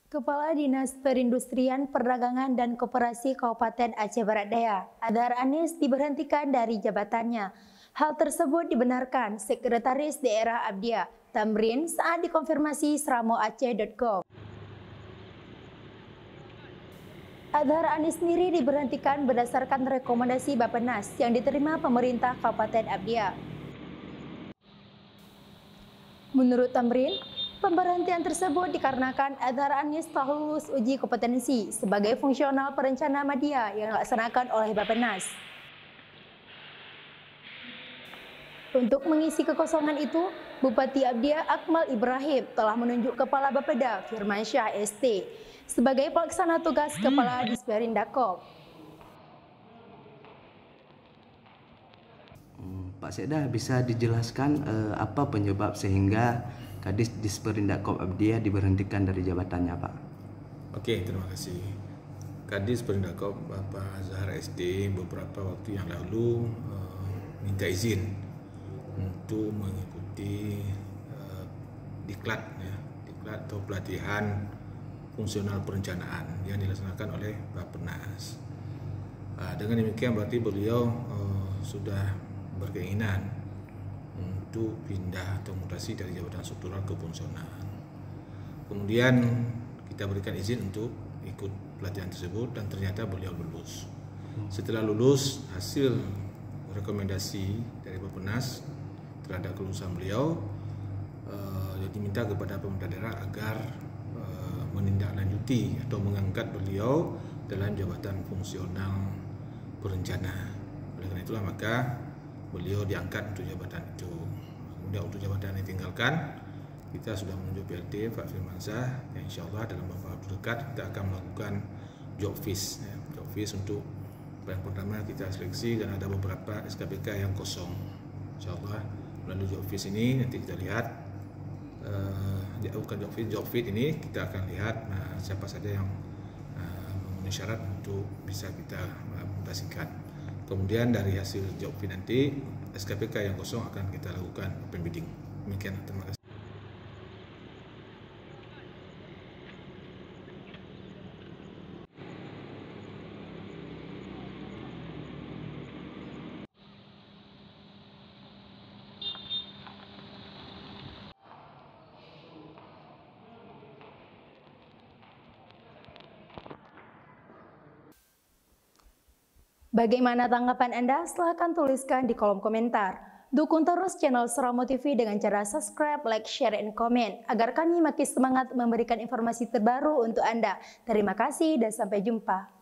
Kepala Dinas Perindustrian, Perdagangan dan Koperasi Kabupaten Aceh Barat Daya, Adhar Anis diberhentikan dari jabatannya. Hal tersebut dibenarkan Sekretaris Daerah Abdia, Tamrin, saat dikonfirmasi seramoaceh.com. Adhar Anis sendiri diberhentikan berdasarkan rekomendasi Bappenas yang diterima pemerintah Kabupaten Abdia. Menurut Tamrin, pemberhentian tersebut dikarenakan Adhar Anis telah lulus uji kompetensi sebagai fungsional perencana media yang dilaksanakan oleh Bappenas. Untuk mengisi kekosongan itu, Bupati Abdia Akmal Ibrahim telah menunjuk Kepala Bapeda Firmansyah ST sebagai pelaksana tugas Kepala Disperindakom. Pak Sekda, bisa dijelaskan apa penyebab sehingga Kadis Disperindakom Abdia diberhentikan dari jabatannya, Pak? Oke, terima kasih. Kadis Disperindakom Bapak Zahar SD beberapa waktu yang lalu minta izin untuk mengikuti diklat atau pelatihan fungsional perencanaan yang dilaksanakan oleh Bappenas. Dengan demikian berarti beliau sudah berkeinginan untuk pindah atau mutasi dari jabatan struktural ke fungsional. Kemudian kita berikan izin untuk ikut pelatihan tersebut dan ternyata beliau lulus. Setelah lulus, hasil rekomendasi dari Bappenas terhadap kelulusan beliau diminta kepada pemerintah daerah agar menindaklanjuti atau mengangkat beliau dalam jabatan fungsional perencana. Oleh karena itulah maka beliau diangkat untuk jabatan itu. Kemudian untuk jabatan yang ditinggalkan, kita sudah menunjuk PLT Pak Firmansyah yang insya Allah dalam beberapa waktu dekat kita akan melakukan job feast. Job feast untuk yang pertama kita seleksi dan ada beberapa SKPK yang kosong. Insya Allah melalui job feast ini nanti kita lihat bukan job fit ini kita akan lihat siapa saja yang memenuhi syarat untuk bisa kita mutasikan. Kemudian dari hasil job fit nanti SKPK yang kosong akan kita lakukan open bidding. Demikian, terima kasih. Bagaimana tanggapan Anda? Silahkan tuliskan di kolom komentar. Dukung terus channel Seramo TV dengan cara subscribe, like, share, dan komen agar kami makin semangat memberikan informasi terbaru untuk Anda. Terima kasih dan sampai jumpa.